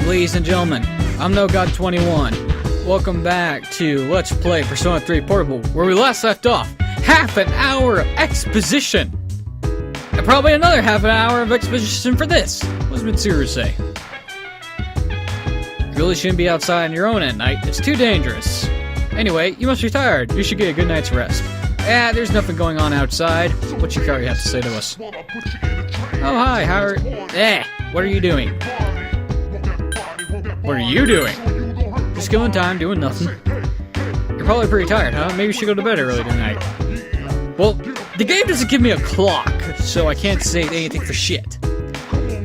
Ladies and gentlemen, I'm No God 21. Welcome back to Let's Play Persona 3 Portable, where we last left off. Half an hour of exposition! And probably another half an hour of exposition for this. What does Mitsuru say? You really shouldn't be outside on your own at night. It's too dangerous. Anyway, you must be tired. You should get a good night's rest. There's nothing going on outside. What Hikari have to say to us? Oh, hi, how are... what are you doing? What are you doing? Just killing time, doing nothing. You're probably pretty tired, huh? Maybe you should go to bed early tonight. Well, the game doesn't give me a clock, so I can't say anything for shit.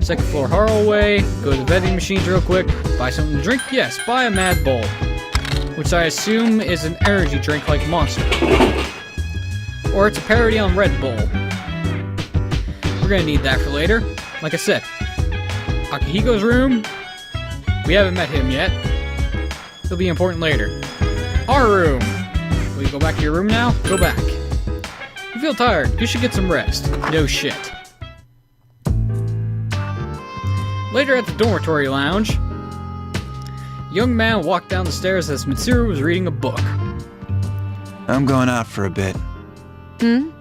Second floor hallway, go to the vending machines real quick, buy something to drink? Yes, buy a Mad Bull, which I assume is an energy drink like Monster. Or it's a parody on Red Bull. We're gonna need that for later. Like I said, Akihiko's room, we haven't met him yet. He'll be important later. Our room. Will you go back to your room now? Go back. You feel tired. You should get some rest. No shit. Later at the dormitory lounge, a young man walked down the stairs as Mitsuru was reading a book. I'm going out for a bit. Have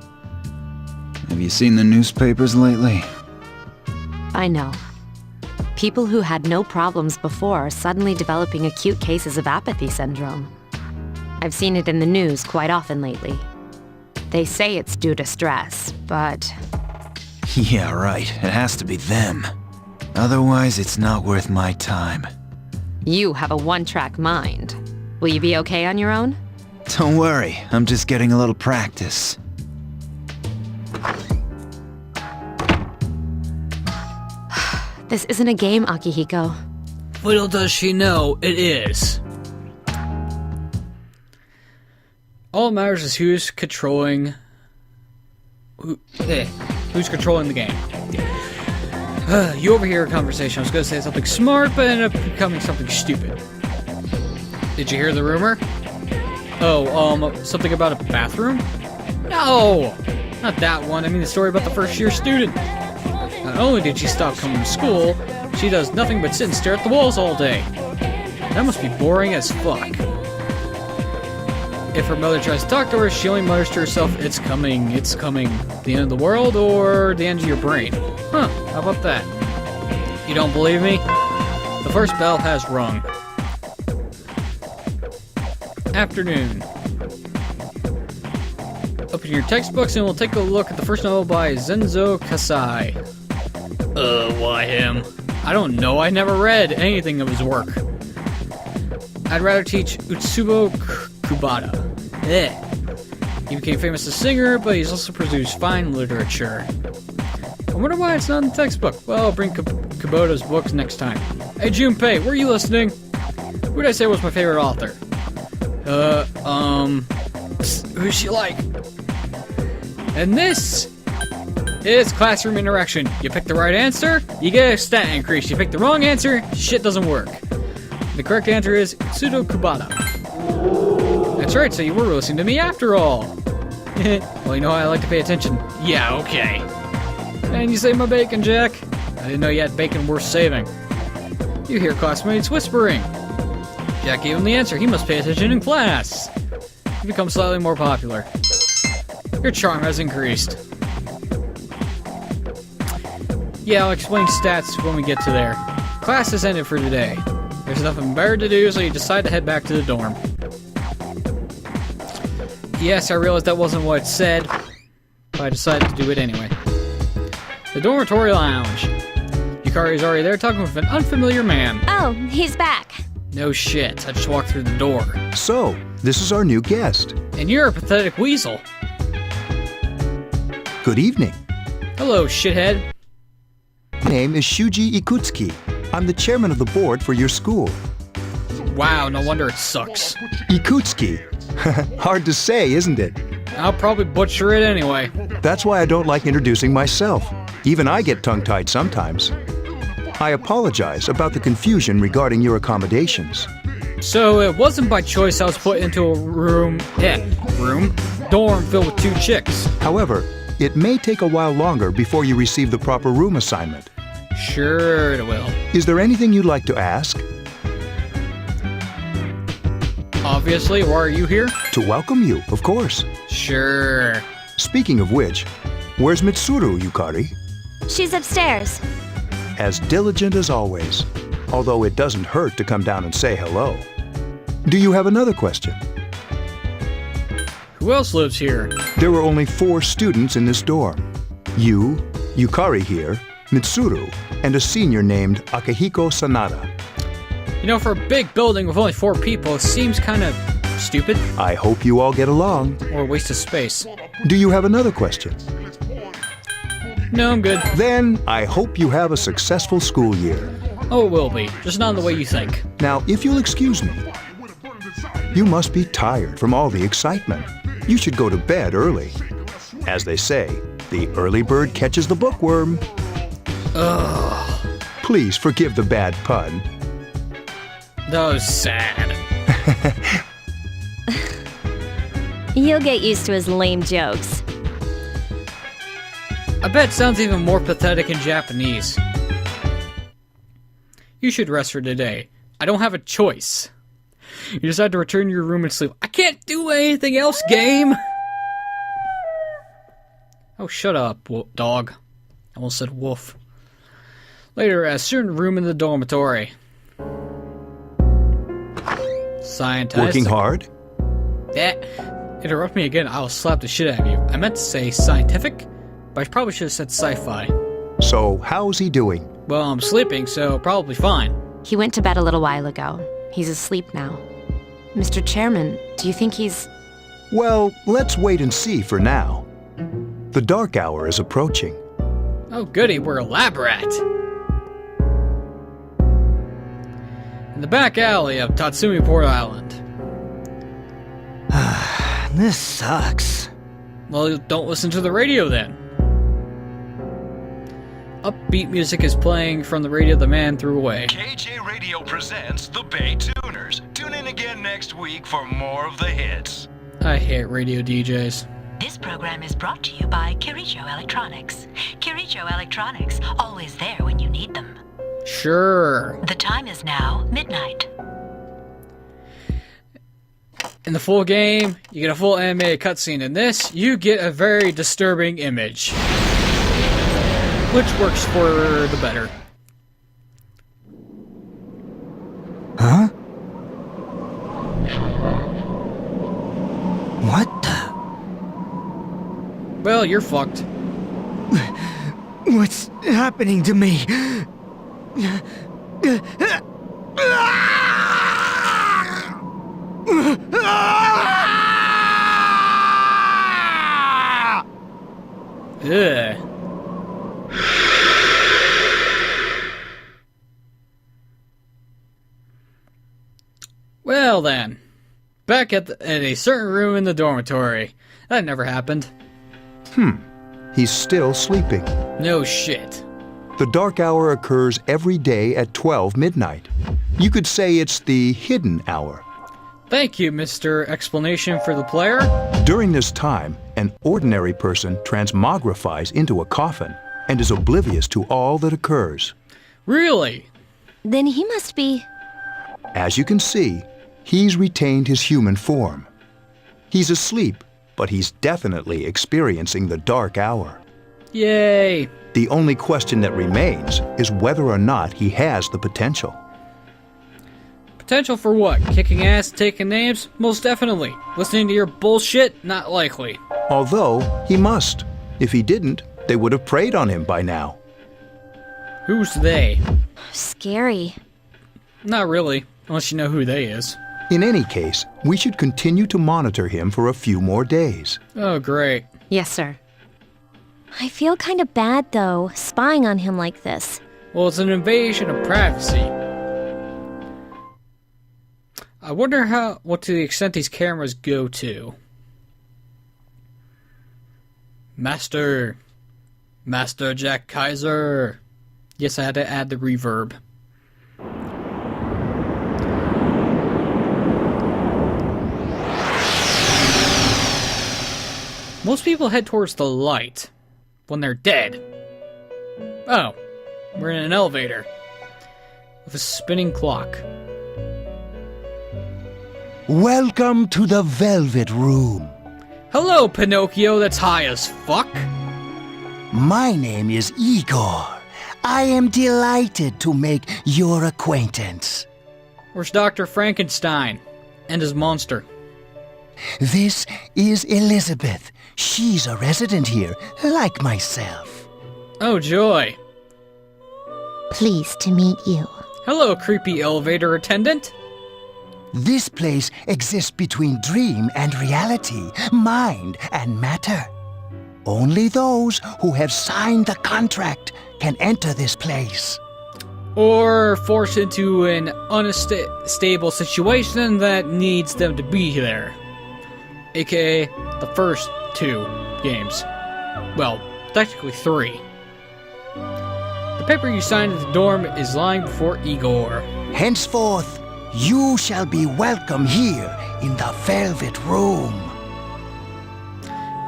you seen the newspapers lately? I know. People who had no problems before are suddenly developing acute cases of apathy syndrome. I've seen it in the news quite often lately. They say it's due to stress, but... Yeah, right. It has to be them. Otherwise, it's not worth my time. You have a one-track mind. Will you be okay on your own? Don't worry, I'm just getting a little practice. This isn't a game, Akihiko. Little does she know, it is. All that matters is who's controlling the game. You overhear a conversation. I was going to say something smart, but ended up becoming something stupid. Did you hear the rumor? Oh, something about a bathroom? No! Not that one. I mean the story about the first-year student. Not only did she stop coming to school, she does nothing but sit and stare at the walls all day. That must be boring as fuck. If her mother tries to talk to her, she only mutters to herself, it's coming, it's coming. The end of the world or the end of your brain? Huh, how about that? You don't believe me? The first bell has rung. Afternoon. Open your textbooks and we'll take a look at the first novel by Zenzo Kasai. Why him? I don't know, I never read anything of his work. I'd rather teach Utsubo Kubata. He became famous as a singer, but he's also produced fine literature. I wonder why it's not in the textbook. Well, I'll bring Kubata's books next time. Hey Junpei, were you listening? Who did I say was my favorite author? Who's she like? And this is classroom interaction. You pick the right answer, you get a stat increase. You pick the wrong answer, shit doesn't work. The correct answer is Tsudo Kubata. That's right, so you were listening to me after all. Well, you know how I like to pay attention. Yeah, okay. And you saved my bacon, Jack. I didn't know you had bacon worth saving. You hear classmates whispering. Jack gave him the answer. He must pay attention in class. You become slightly more popular. Your charm has increased. Yeah, I'll explain stats when we get to there. Class is ended for today. There's nothing better to do, so you decide to head back to the dorm. Yes, I realized that wasn't what it said, but I decided to do it anyway. The dormitory lounge. Yukari's already there talking with an unfamiliar man. Oh, he's back. No shit, I just walked through the door. So, this is our new guest. And you're a pathetic weasel. Good evening. Hello, shithead. My name is Shuji Ikutsuki. I'm the chairman of the board for your school. Wow, no wonder it sucks. Ikutsuki. Hard to say, isn't it? I'll probably butcher it anyway. That's why I don't like introducing myself. Even I get tongue-tied sometimes. I apologize about the confusion regarding your accommodations. So it wasn't by choice I was put into a dorm filled with 2 chicks. However, it may take a while longer before you receive the proper room assignment. Sure it will. Is there anything you'd like to ask? Obviously, why are you here? To welcome you, of course. Sure. Speaking of which, where's Mitsuru, Yukari? She's upstairs. As diligent as always, although it doesn't hurt to come down and say hello. Do you have another question? Who else lives here? There were only 4 students in this dorm. You, Yukari here, Mitsuru, and a senior named Akihiko Sanada. You know, for a big building with only 4 people, it seems kind of stupid. I hope you all get along. Or a waste of space. Do you have another question? No, I'm good. Then I hope you have a successful school year. Oh, it will be. Just not in the way you think. Now, if you'll excuse me, you must be tired from all the excitement. You should go to bed early. As they say, the early bird catches the bookworm. Ugh. Please forgive the bad pun. That was sad. You'll get used to his lame jokes. I bet it sounds even more pathetic in Japanese. You should rest for today. I don't have a choice. You decide to return to your room and sleep. I can't do anything else, game! Oh, shut up, dog. I almost said wolf. Later, at a certain room in the dormitory. Scientist. Working hard? Interrupt me again, I'll slap the shit out of you. I meant to say scientific, but I probably should have said sci-fi. So, how's he doing? Well, I'm sleeping, so probably fine. He went to bed a little while ago. He's asleep now. Mr. Chairman, do you think he's... Well, let's wait and see for now. The dark hour is approaching. Oh goody, we're a lab rat. In the back alley of Tatsumi Port Island. This sucks. Well, don't listen to the radio then. Upbeat music is playing from the radio the man threw away. KJ Radio presents the Bay Tuners. Tune in again next week for more of the hits. I hate radio DJs. This program is brought to you by Kirijo Electronics. Kirijo Electronics, always there when you need them. Sure. The time is now midnight. In the full game, you get a full animated cutscene. In this, you get a very disturbing image. Which works for the better. Huh? What the? Well, you're fucked. What's happening to me? Ugh. Well then, back at a certain room in the dormitory. That never happened. He's still sleeping. No shit. The dark hour occurs every day at 12 midnight. You could say it's the hidden hour. Thank you, Mr. Explanation for the player. During this time, an ordinary person transmogrifies into a coffin and is oblivious to all that occurs. Really? Then he must be... As you can see, he's retained his human form. He's asleep, but he's definitely experiencing the dark hour. Yay. The only question that remains is whether or not he has the potential. Potential for what? Kicking ass, taking names? Most definitely. Listening to your bullshit? Not likely. Although, he must. If he didn't, they would have preyed on him by now. Who's they? scary. Not really, unless you know who they is. In any case, we should continue to monitor him for a few more days. Oh, great. Yes, sir. I feel kind of bad, though, spying on him like this. Well, it's an invasion of privacy. I wonder what to the extent these cameras go to. Master Jack Kaiser. Yes, I had to add the reverb. Most people head towards the light when they're dead. Oh, We're in an elevator with a spinning clock. Welcome to the Velvet Room. Hello, Pinocchio, that's high as fuck. My name is Igor. I am delighted to make your acquaintance. Where's Dr. Frankenstein and his monster? This is Elizabeth. She's a resident here, like myself. Oh, joy. Pleased to meet you. Hello, creepy elevator attendant. This place exists between dream and reality, mind and matter. Only those who have signed the contract can enter this place. Or forced into an unstable situation that needs them to be there. AKA the first 2 games. Well, technically 3. The paper you signed at the dorm is lying before Igor. Henceforth, you shall be welcome here in the Velvet Room.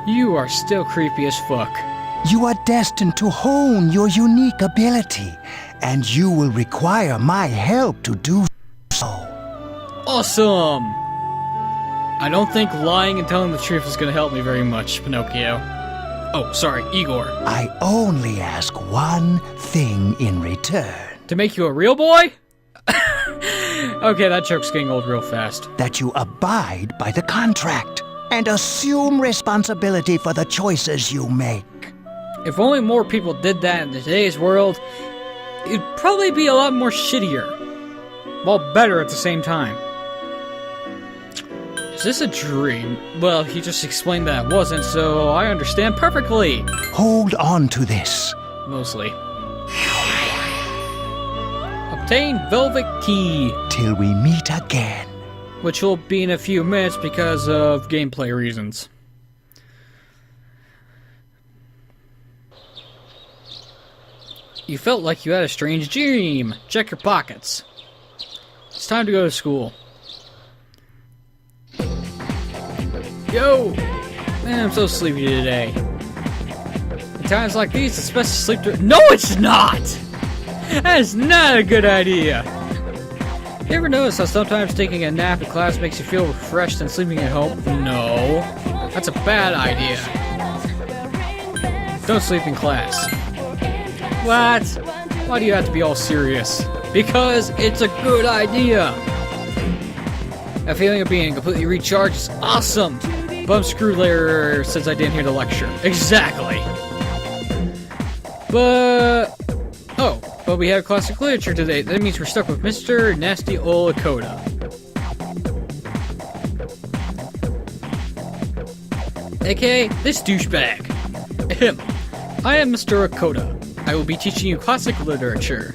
You are still creepy as fuck. You are destined to hone your unique ability, and you will require my help to do so. Awesome! I don't think lying and telling the truth is gonna help me very much, Pinocchio. Oh, sorry, Igor. I only ask one thing in return. To make you a real boy? Okay, that joke's getting old real fast. That you abide by the contract and assume responsibility for the choices you make. If only more people did that in today's world, it'd probably be a lot more shittier. While better at the same time. Is this a dream? Well, he just explained that it wasn't, so I understand perfectly. Hold on to this. Mostly. Obtain Velvet Key. Till we meet again. Which will be in a few minutes because of gameplay reasons. You felt like you had a strange dream. Check your pockets. It's time to go to school. Yo! Man, I'm so sleepy today. At times like these, it's best to sleep through— No, it's not! That is not a good idea! You ever notice how sometimes taking a nap in class makes you feel refreshed than sleeping at home? No. That's a bad idea. Don't sleep in class. What? Why do you have to be all serious? Because it's a good idea! That feeling of being completely recharged is awesome! But I'm screwed later since I didn't hear the lecture. Exactly! But we have classic literature today. That means we're stuck with Mr. Nasty Ol Lakota. AKA this douchebag. Ahem. I am Mr. Lakota. I will be teaching you classic literature.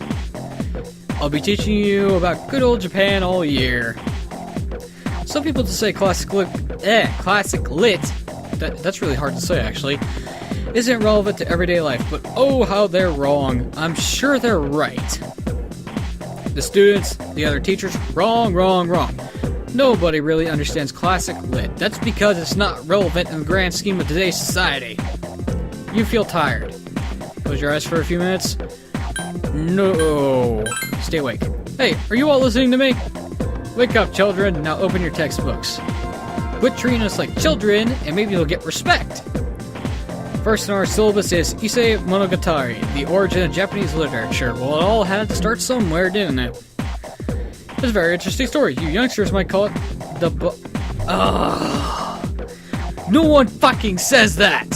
I'll be teaching you about good old Japan all year. Some people just say classic lit, that's really hard to say actually, isn't relevant to everyday life, but oh how they're wrong. I'm sure they're right. The students, the other teachers, wrong. Nobody really understands classic lit. That's because it's not relevant in the grand scheme of today's society. You feel tired. Close your eyes for a few minutes. No. Stay awake. Hey, are you all listening to me? Wake up, children. Now open your textbooks. Quit treating us like children, and maybe you'll get respect. First in our syllabus is Issei Monogatari, the origin of Japanese literature. Well, it all had to start somewhere, didn't it? It's a very interesting story. You youngsters might call it the no one fucking says that!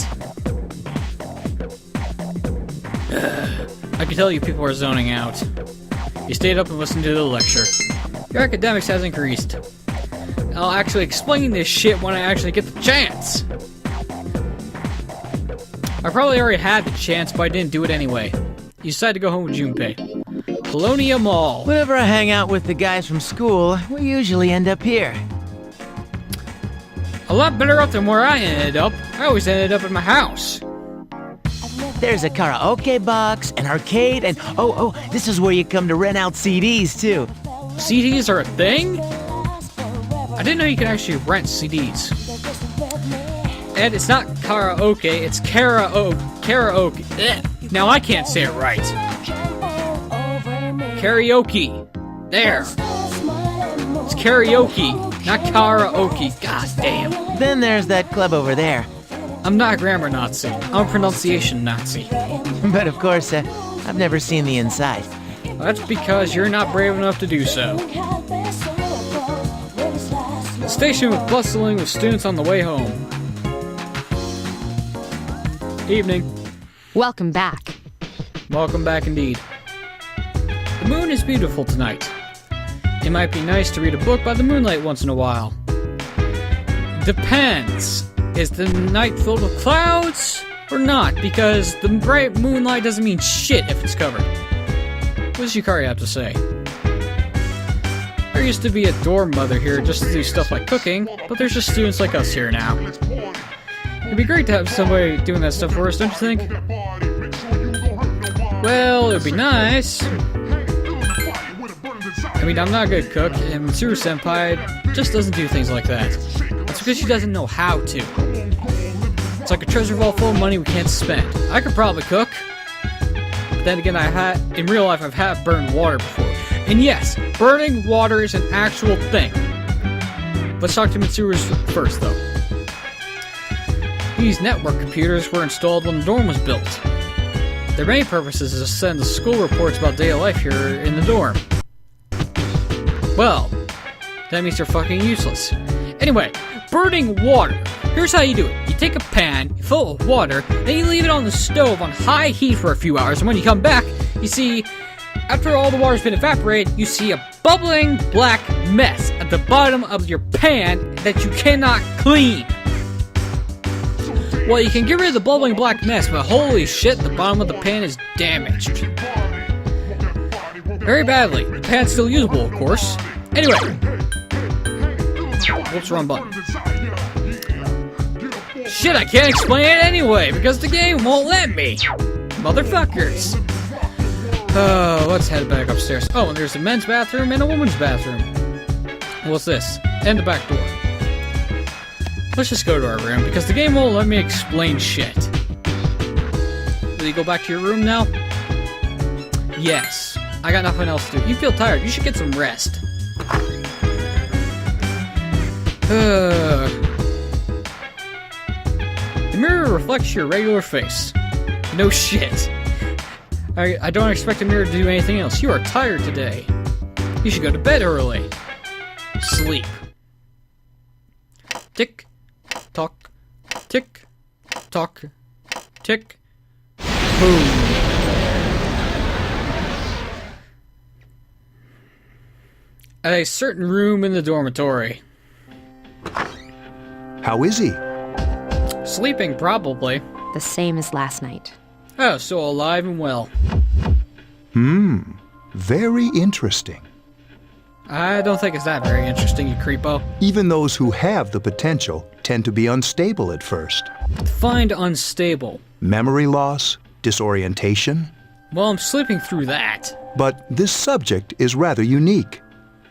I can tell you people are zoning out. You stayed up and listened to the lecture. Your academics has increased. I'll actually explain this shit when I actually get the chance. I probably already had the chance, but I didn't do it anyway. You decided to go home with Junpei. Colonia Mall. Whenever I hang out with the guys from school, we usually end up here. A lot better up than where I ended up. I always ended up at my house. There's a karaoke box, an arcade, and oh, this is where you come to rent out CDs too. CDs are a thing? I didn't know you could actually rent CDs. And it's not karaoke, it's karaoke. Now I can't say it right. Karaoke. There. It's karaoke, not karaoke. God damn. Then there's that club over there. I'm not a grammar Nazi. I'm a pronunciation Nazi. But of course, I've never seen the inside. That's because you're not brave enough to do so. The station was bustling with students on the way home. Evening. Welcome back. Welcome back indeed. The moon is beautiful tonight. It might be nice to read a book by the moonlight once in a while. Depends. Is the night filled with clouds or not? Because the bright moonlight doesn't mean shit if it's covered. What does Yukari have to say? There used to be a dorm mother here just to do stuff like cooking, but there's just students like us here now. It'd be great to have somebody doing that stuff for us, don't you think? Well, it'd be nice. I mean, I'm not a good cook, and Mitsuru-senpai just doesn't do things like that. That's because she doesn't know how to. It's like a treasure vault full of money we can't spend. I could probably cook. But then again, in real life, I've had burned water before. And yes, burning water is an actual thing. Let's talk to Mitsuru's first, though. These network computers were installed when the dorm was built. Their main purpose is to send the school reports about day of life here in the dorm. Well, that means they're fucking useless. Anyway, burning water. Here's how you do it. You take a pan, you fill it with water, then you leave it on the stove on high heat for a few hours, and when you come back, you see, after all the water's been evaporated, you see a bubbling black mess at the bottom of your pan that you cannot clean. Well, you can get rid of the bubbling black mess, but holy shit, the bottom of the pan is damaged. Very badly. The pan's still usable, of course. Anyway. Whoops, wrong button. Shit, I can't explain it anyway, because the game won't let me. Motherfuckers. Oh, let's head back upstairs. Oh, and there's a men's bathroom and a woman's bathroom. What's this? And the back door. Let's just go to our room, because the game won't let me explain shit. Will you go back to your room now? Yes. I got nothing else to do. You feel tired. You should get some rest. The mirror reflects your regular face. No shit. I don't expect a mirror to do anything else. You are tired today. You should go to bed early. Sleep. Tick, tock, tick, tock, tick, boom. At a certain room in the dormitory. How is he? Sleeping, probably. The same as last night. Oh, so alive and well. Very interesting. I don't think it's that very interesting, you creepo. Even those who have the potential tend to be unstable at first. Find unstable. Memory loss, disorientation. Well, I'm sleeping through that. But this subject is rather unique.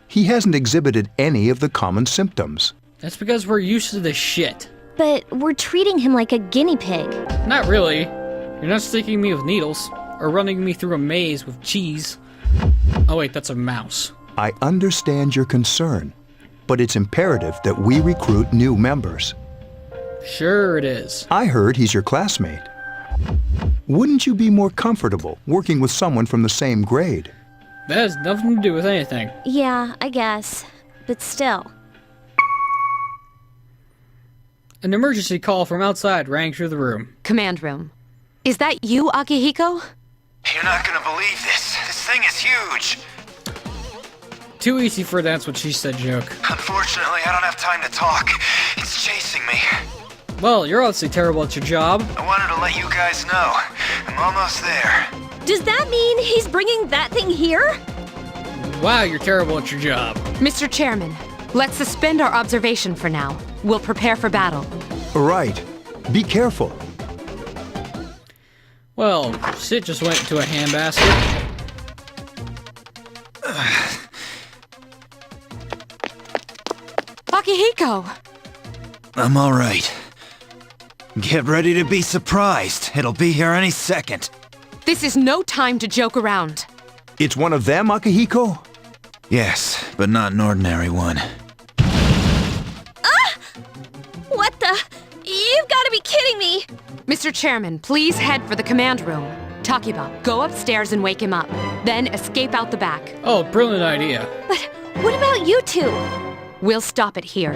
He hasn't exhibited any of the common symptoms. That's because we're used to this shit. But we're treating him like a guinea pig. Not really. You're not sticking me with needles, or running me through a maze with cheese. Oh wait, that's a mouse. I understand your concern, but it's imperative that we recruit new members. Sure it is. I heard he's your classmate. Wouldn't you be more comfortable working with someone from the same grade? That has nothing to do with anything. Yeah, I guess. But still. An emergency call from outside rang through the room. Command room. Is that you, Akihiko? You're not gonna believe this. This thing is huge. Too easy for a that's what she said joke. Unfortunately, I don't have time to talk. It's chasing me. Well, you're obviously terrible at your job. I wanted to let you guys know. I'm almost there. Does that mean he's bringing that thing here? Wow, you're terrible at your job. Mr. Chairman, let's suspend our observation for now. We'll prepare for battle. Right. Be careful. Well, shit just went into a handbasket. Akihiko! I'm all right. Get ready to be surprised. It'll be here any second. This is no time to joke around. It's one of them, Akihiko? Yes, but not an ordinary one. What the? You've got to be kidding me! Mr. Chairman, please head for the command room. Takiba, go upstairs and wake him up. Then escape out the back. Oh, brilliant idea. But what about you two? We'll stop it here.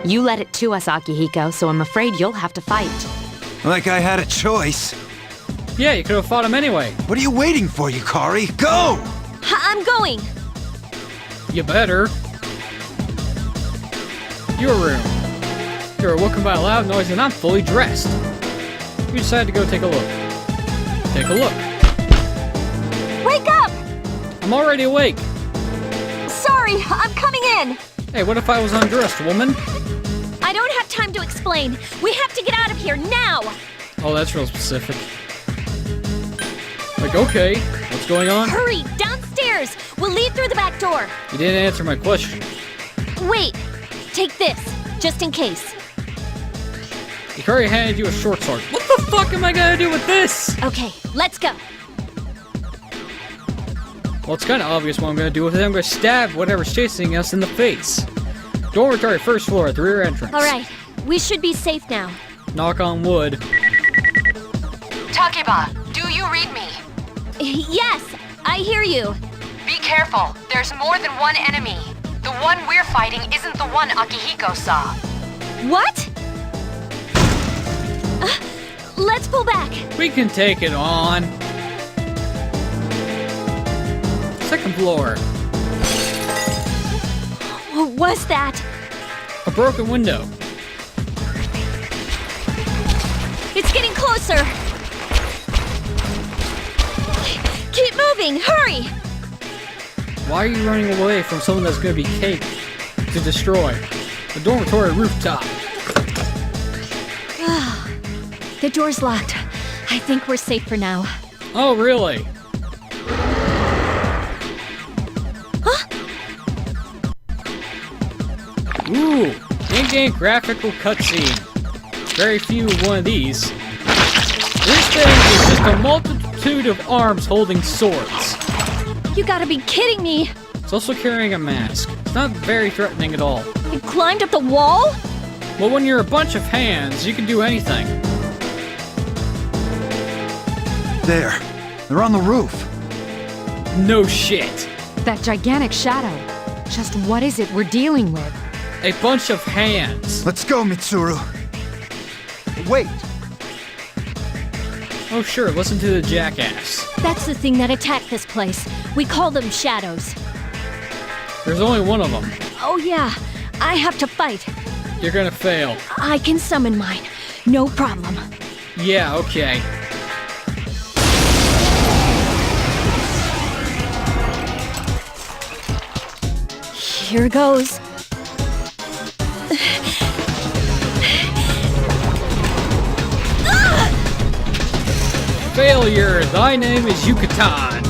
You led it to us, Akihiko, so I'm afraid you'll have to fight. Like I had a choice. Yeah, you could have fought him anyway. What are you waiting for, Yukari? Go! I'm going. You better. Your room. You're awoken by a loud noise and I'm fully dressed. You decide to go take a look. Take a look. Wake up! I'm already awake. Sorry, I'm coming in. Hey, what if I was undressed, woman? I don't have time to explain. We have to get out of here now. Oh, that's real specific. Like, okay, what's going on? Hurry, downstairs. We'll leave through the back door. You didn't answer my question. Wait, take this, just in case. Yukari handed you a short sword. What the fuck am I gonna do with this? Okay, let's go. Well, it's kind of obvious what I'm gonna do with it. I'm gonna stab whatever's chasing us in the face. Dormitory, first floor, at the rear entrance. All right, we should be safe now. Knock on wood. Takiba, do you read me? Yes, I hear you. Be careful. There's more than one enemy. The one we're fighting isn't the one Akihiko saw. What? Let's pull back. We can take it on. Second floor. What was that? A broken window. It's getting closer. Keep moving, hurry! Why are you running away from someone that's gonna be cake to destroy? The dormitory rooftop. The door's locked. I think we're safe for now. Oh, really? Ooh, in-game graphical cutscene. Very few of one of these. This thing is just a multitude of arms holding swords. You gotta be kidding me! It's also carrying a mask. It's not very threatening at all. It climbed up the wall? Well, when you're a bunch of hands, you can do anything. There. They're on the roof. No shit. That gigantic shadow. Just what is it we're dealing with? A bunch of hands. Let's go, Mitsuru. Wait. Oh sure, listen to the jackass. That's the thing that attacked this place. We call them shadows. There's only one of them. Oh yeah, I have to fight. You're gonna fail. I can summon mine. No problem. Yeah, okay. Here goes. Failure! Thy name is Yucatan.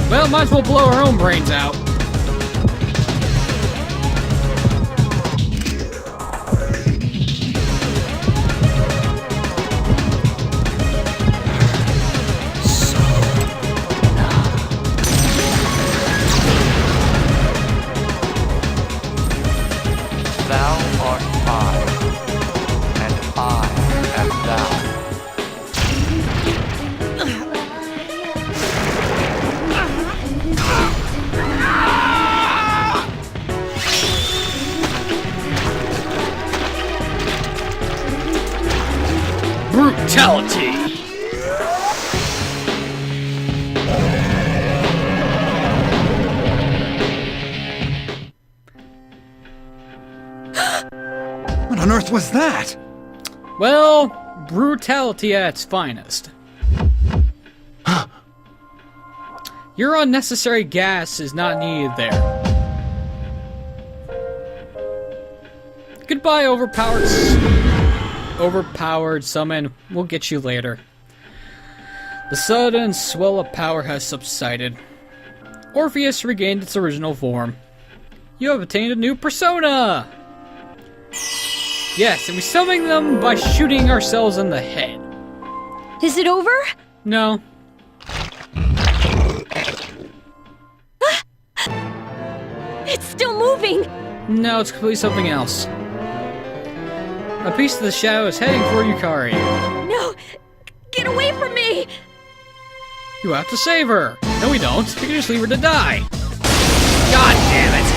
Well, might as well blow our own brains out. Thou art I, and I am thou. Brutality! What on earth was that? Well, brutality at its finest. Your unnecessary gas is not needed there. Goodbye, overpowered summon. We'll get you later. The sudden swell of power has subsided. Orpheus regained its original form. You have attained a new persona! Yes, and we summon them by shooting ourselves in the head. Is it over? No. moving! No, it's completely something else. A piece of the shadow is heading for Yukari. No! Get away from me! You have to save her. No, we don't. We can just leave her to die. God damn it!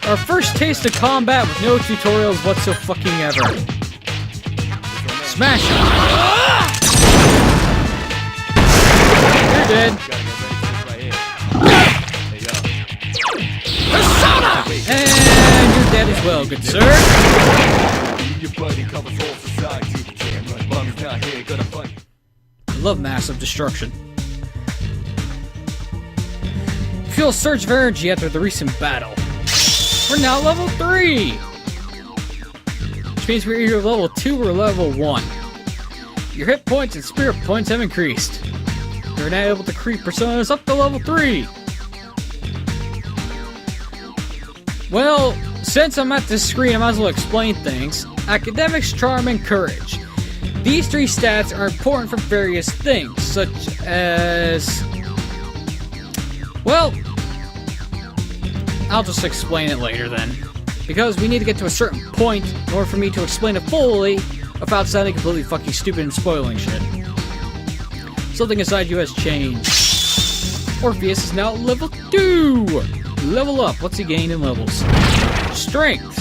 Our first taste of combat with no tutorials whatsoever. Smash him! You're dead. Persona! And you're dead as well, good sir. I love massive destruction. Feel a surge of energy after the recent battle. We're now level 3! Which means we're either level 2 or level 1. Your hit points and spirit points have increased. You're now able to creep personas up to level 3. Well, since I'm at this screen, I might as well explain things. Academics, Charm, and Courage. These 3 stats are important for various things, such as... Well, I'll just explain it later then. Because we need to get to a certain point in order for me to explain it fully without sounding completely fucking stupid and spoiling shit. Something inside you has changed. Orpheus is now level 2! Level up. What's he gain in levels? Strength.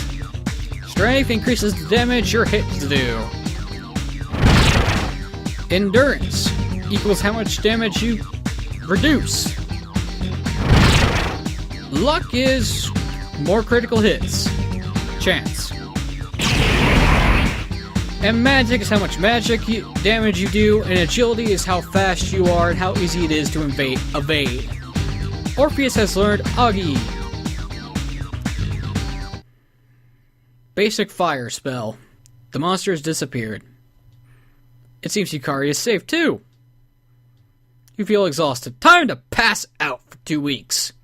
Strength increases the damage your hits do. Endurance equals how much damage you reduce. Luck is more critical hits. Chance. And magic is how much damage you do, and agility is how fast you are and how easy it is to evade. Orpheus has learned Agi. Basic fire spell. The monster has disappeared. It seems Yukari is safe too. You feel exhausted. Time to pass out for 2 weeks.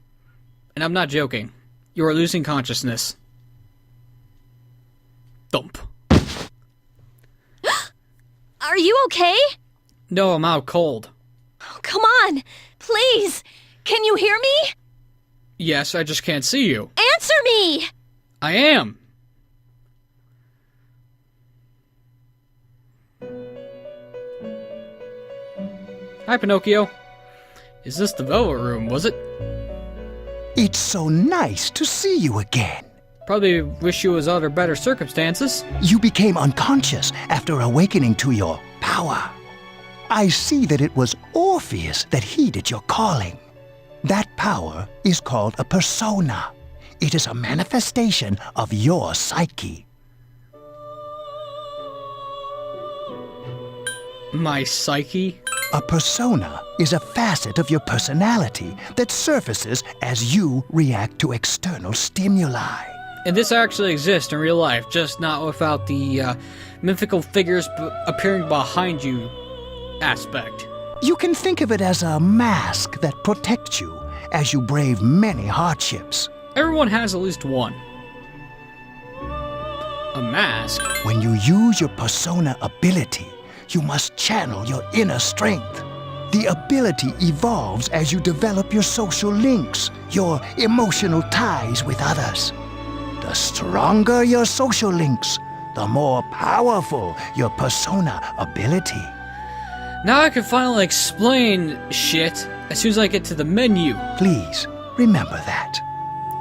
And I'm not joking. You are losing consciousness. Thump. Are you okay? No, I'm out cold. Oh, come on! Please! Can you hear me? Yes, I just can't see you. Answer me! I am. Hi, Pinocchio. Is this the Velvet Room, was it? It's so nice to see you again. Probably wish you was under better circumstances. You became unconscious after awakening to your power. I see that it was Orpheus that heeded your calling. That power is called a persona. It is a manifestation of your psyche. My psyche? A persona is a facet of your personality that surfaces as you react to external stimuli. And this actually exists in real life, just not without the mythical figures appearing behind you aspect. You can think of it as a mask that protects you as you brave many hardships. Everyone has at least one. A mask? When you use your persona ability, you must channel your inner strength. The ability evolves as you develop your social links, your emotional ties with others. The stronger your social links, the more powerful your persona ability. Now I can finally explain shit as soon as I get to the menu. Please, remember that.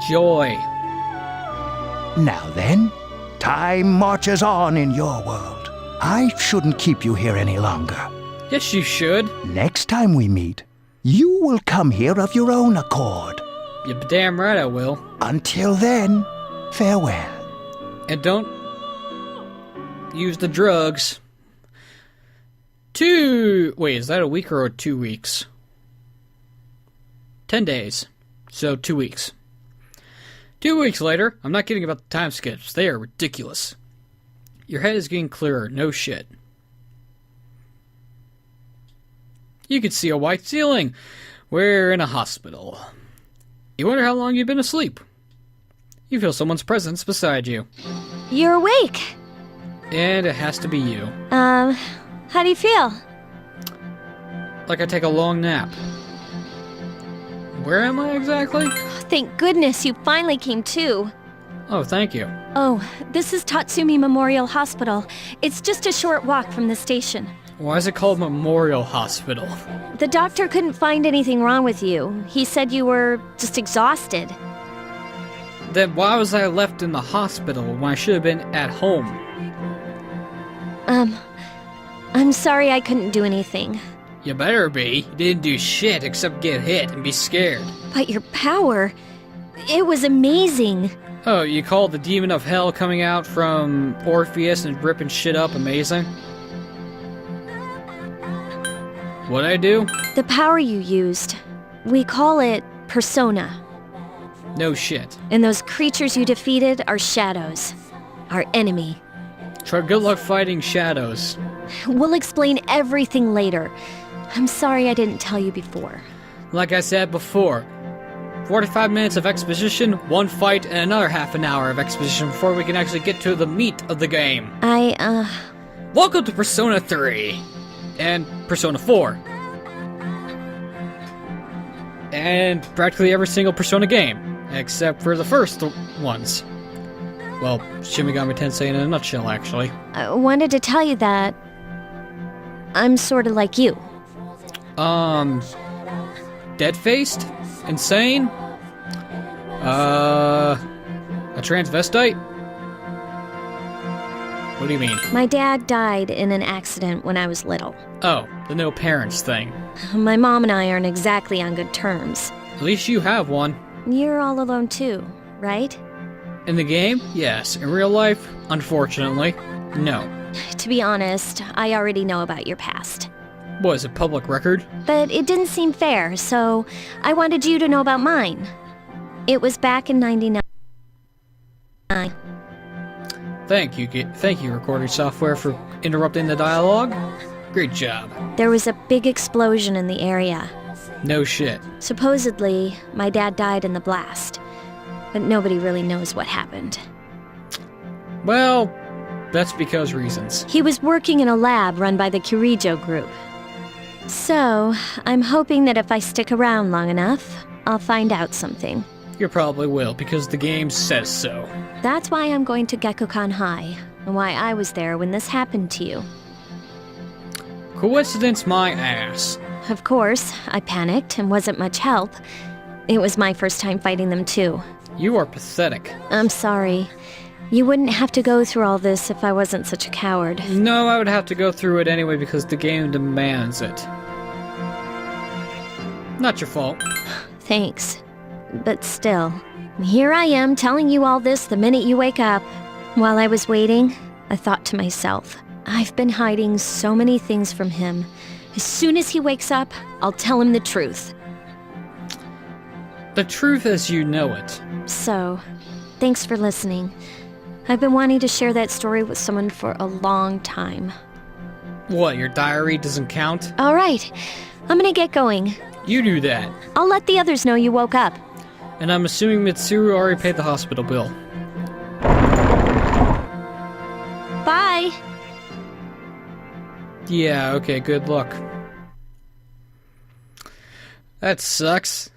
Joy. Now then, time marches on in your world. I shouldn't keep you here any longer. Yes, you should. Next time we meet, you will come here of your own accord. You're damn right I will. Until then, farewell. And don't use the drugs. Wait, is that a week or 2 weeks? 10 days. So 2 weeks. 2 weeks later, I'm not kidding about the time skips. They are ridiculous. Your head is getting clearer, no shit. You can see a white ceiling. We're in a hospital. You wonder how long you've been asleep. You feel someone's presence beside you. You're awake. And it has to be you. How do you feel? Like I take a long nap. Where am I exactly? Thank goodness you finally came to. Oh, thank you. Oh, this is Tatsumi Memorial Hospital. It's just a short walk from the station. Why is it called Memorial Hospital? The doctor couldn't find anything wrong with you. He said you were just exhausted. Then why was I left in the hospital when I should have been at home? I'm sorry I couldn't do anything. You better be. You didn't do shit except get hit and be scared. But your power, it was amazing. Oh, you called the demon of hell coming out from Orpheus and ripping shit up amazing? What'd I do? The power you used, we call it persona. No shit. And those creatures you defeated are shadows, our enemy. Try good luck fighting shadows. We'll explain everything later. I'm sorry I didn't tell you before. Like I said before, 45 minutes of exposition, one fight, and another half an hour of exposition before we can actually get to the meat of the game. Welcome to Persona 3. And Persona 4. And practically every single Persona game, except for the first ones. Well, Shin Megami Tensei in a nutshell, actually. I wanted to tell you that I'm sort of like you. Dead-faced? Insane? A transvestite? What do you mean? My dad died in an accident when I was little. Oh, the no parents thing. My mom and I aren't exactly on good terms. At least you have one. You're all alone too, right? In the game, yes. In real life, unfortunately, no. To be honest, I already know about your past. What, is it public record? But it didn't seem fair, so I wanted you to know about mine. It was back in '99. Thank you, recording software, for interrupting the dialogue. Great job. There was a big explosion in the area. No shit. Supposedly, my dad died in the blast, but nobody really knows what happened. Well, that's because reasons. He was working in a lab run by the Kirijo group. So, I'm hoping that if I stick around long enough, I'll find out something. You probably will, because the game says so. That's why I'm going to Gekukan High, and why I was there when this happened to you. Coincidence my ass. Of course, I panicked and wasn't much help. It was my first time fighting them too. You are pathetic. I'm sorry. You wouldn't have to go through all this if I wasn't such a coward. No, I would have to go through it anyway because the game demands it. Not your fault. Thanks. But still, here I am telling you all this the minute you wake up. While I was waiting, I thought to myself, I've been hiding so many things from him. As soon as he wakes up, I'll tell him the truth. The truth as you know it. So, thanks for listening. I've been wanting to share that story with someone for a long time. What, your diary doesn't count? All right, I'm gonna get going. You do that. I'll let the others know you woke up. And I'm assuming Mitsuru already paid the hospital bill. Bye! Yeah, okay, good luck. That sucks.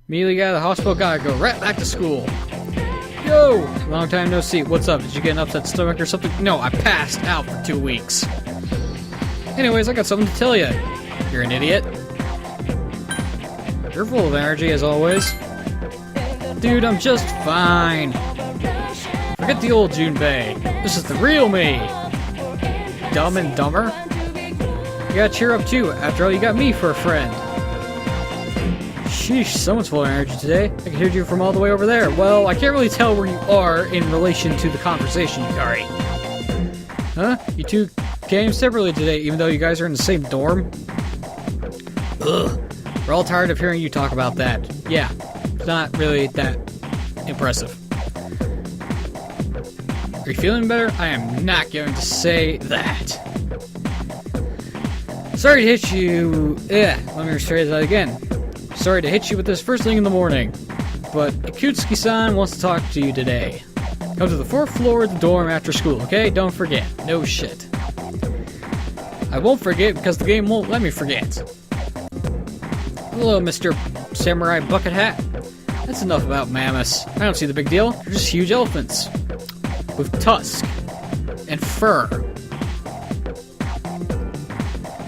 Immediately got out of the hospital, gotta go right back to school. Yo! Long time no see. What's up? Did you get an upset stomach or something? No, I passed out for 2 weeks. Anyways, I got something to tell you. You're an idiot. You're full of energy, as always. Dude, I'm just fine. Forget the old Junpei. This is the real me. Dumb and dumber. You gotta cheer up too. After all, you got me for a friend. Sheesh, someone's full of energy today. I can hear you from all the way over there. Well, I can't really tell where you are in relation to the conversation, Yukari. Huh? You two came separately today, even though you guys are in the same dorm? Ugh. We're all tired of hearing you talk about that. Yeah, it's not really that impressive. Are you feeling better? I am not going to say that. Sorry to hit you. Let me rephrase that again. Sorry to hit you with this first thing in the morning, but Ikutsuki-san wants to talk to you today. Come to the 4th floor of the dorm after school, okay? Don't forget. No shit. I won't forget because the game won't let me forget. Hello, Mr. samurai bucket hat. That's enough about mammoths. I don't see the big deal. They're just huge elephants. With tusks. And fur.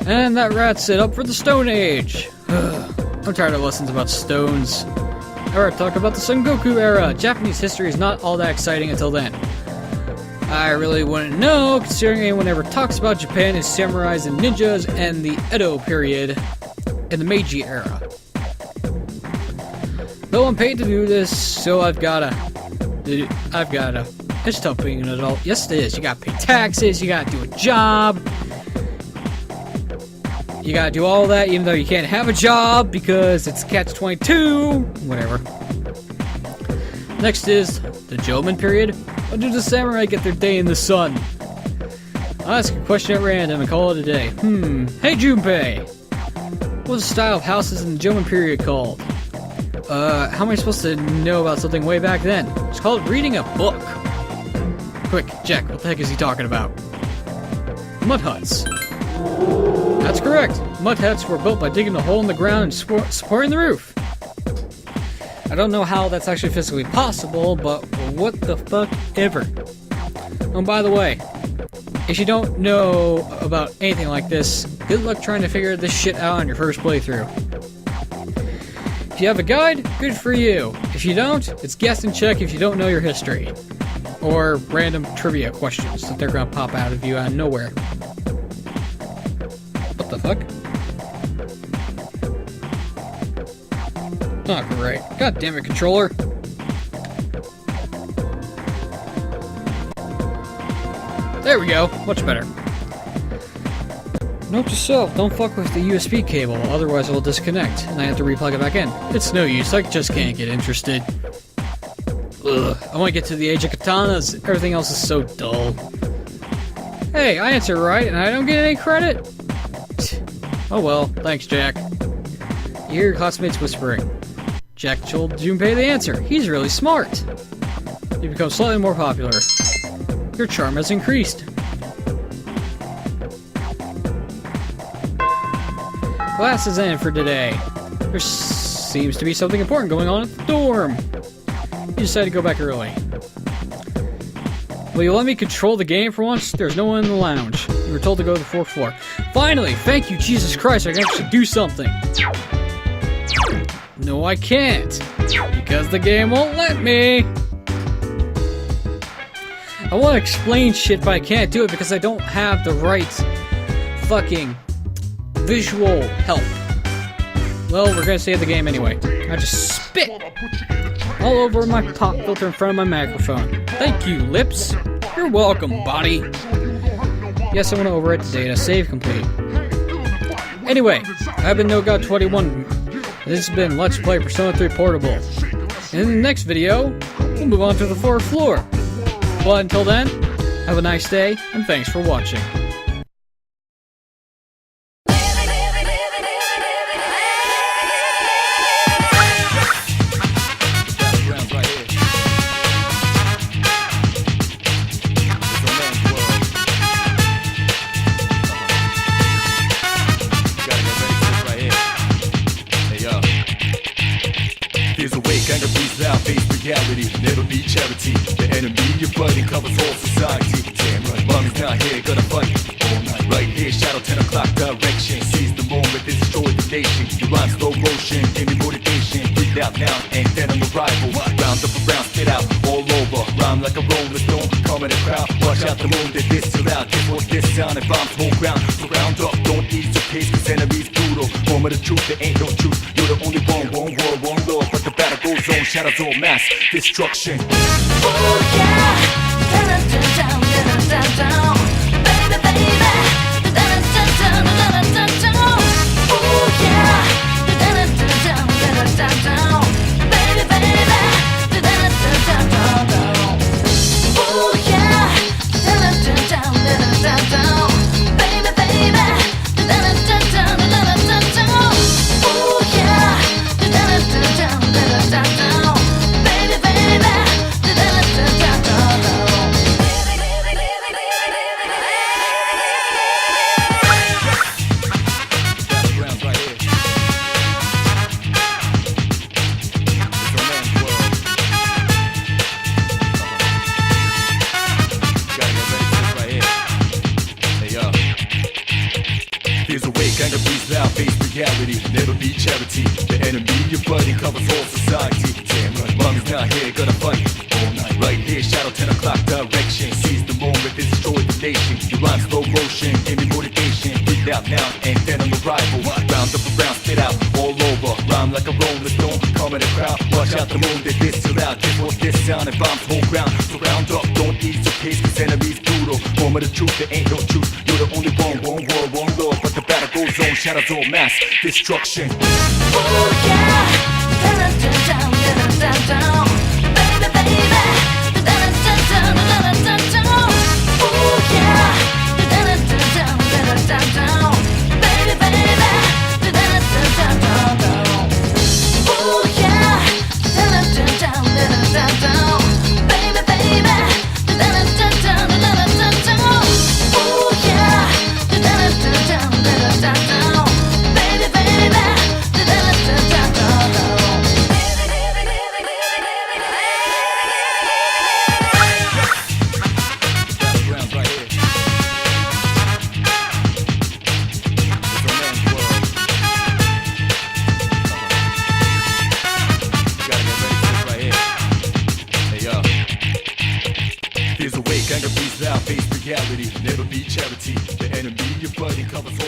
And that wraps it up for the Stone Age. I'm tired of lessons about stones. Alright, talk about the Son Goku era. Japanese history is not all that exciting until then. I really wouldn't know, considering anyone ever talks about Japan as samurais and ninjas and the Edo period and the Meiji era. Though I'm paid to do this, so I've gotta. It's tough being an adult. Yes, it is. You gotta pay taxes, you gotta do a job. You gotta do all that even though you can't have a job because it's catch-22. Whatever. Next is the Jomon period. When do the samurai get their day in the sun? I'll ask a question at random and call it a day. Hey Junpei! What's the style of houses in the Jomon period called? How am I supposed to know about something way back then? It's called reading a book. Quick, Jack, what the heck is he talking about? Mud huts. That's correct. Mud huts were built by digging a hole in the ground and supporting the roof. I don't know how that's actually physically possible, but what the fuck ever. Oh, by the way, if you don't know about anything like this, good luck trying to figure this shit out on your first playthrough. If you have a guide, good for you. If you don't, it's guess and check if you don't know your history. Or random trivia questions that they're gonna pop out of you out of nowhere. What the fuck? Oh, great. God damn it, controller. There we go. Much better. Note to self, don't fuck with the USB cable, otherwise it will disconnect, and I have to replug it back in. It's no use, I just can't get interested. Ugh, I want to get to the age of katanas, everything else is so dull. Hey, I answered right, and I don't get any credit? Oh well, thanks Jack. You hear your classmates whispering. Jack told Junpei the answer. He's really smart. You become slightly more popular. Your charm has increased. Class is in for today. There seems to be something important going on at the dorm. You decided to go back early. Will you let me control the game for once? There's no one in the lounge. You were told to go to the 4th floor. Finally! Thank you, Jesus Christ, I can actually do something. No, I can't. Because the game won't let me. I want to explain shit, but I can't do it because I don't have the right fucking visual help. Well, we're gonna save the game anyway. I just spit all over my pop filter in front of my microphone. Thank you, lips. You're welcome, body. Yes, I want to overwrite the data. Save complete. Anyway, I've been NoGod21. This has been Let's Play Persona 3 Portable. In the next video, we'll move on to the 4th floor. But until then, have a nice day, and thanks for watching. Fears awake, anger breathes out, face reality. Never be charity. The enemy you're fighting covers all society. Damn right, mommy's not here, gonna fight all night. Right here, shadow 10 o'clock direction. Seize the moment, destroy the nation. You rhyme slow motion, give me motivation. Breathe out now, and then on arrival. Round up around, spit out all over. Rhyme like a rolling stone, come in the crowd. Watch out the moon, that this too loud. Guess what this sound and bombs whole ground. So round up, don't ease your pace, cause enemies brutal. Moment of truth, there ain't no truth. You're the only one world, one love. But the battle goes on, shadows all mass destruction. Oh yeah, down, down, down, down, down, baby, baby, down, down, down, down, down. Oh yeah, down, down, down, down, down, baby, baby, down, down, down, down. Oh yeah, down, down, down, down, down, baby, baby, down, down, down, down, down. Oh yeah, down, down, down, down, down, baby, baby, down, down, down, down. reality, never be charity. The enemy you're fighting covers all society. Damn right, mommy's not here, gonna fight all night. Right here, shadow 10 o'clock direction. Seize the moment, destroy the nation. You rhyme slow motion, give me motivation. Breathe out now, and then on the rival. Round up around, spit out, all over. Rhyme like a rolling stone, come in the crowd. Watch out the moon, they diss too loud. Guess what this sound and bombs whole ground. So round up, don't ease your pace, cause enemies brutal. Moment of truth, there ain't no truth. You're the only one world, one love. But the battle goes on, shadows all mass destruction. Ooh yeah, down, down, down, down, down, baby, baby, down, down, down, down, down, down. Ooh yeah, down, down, down, down, down, baby, baby, down, down, down, down. Ooh yeah, down, down, down, down, down, baby, baby, down, down, down, down, down. Ooh yeah, down, down, down, down, down, baby, baby, down, down, down, down. Battlegrounds right here. It's a man's world. You gotta get ready for this right here. Hey yo. Fears awake, anger breathes out, face reality. Never be charity. The enemy you're fighting covers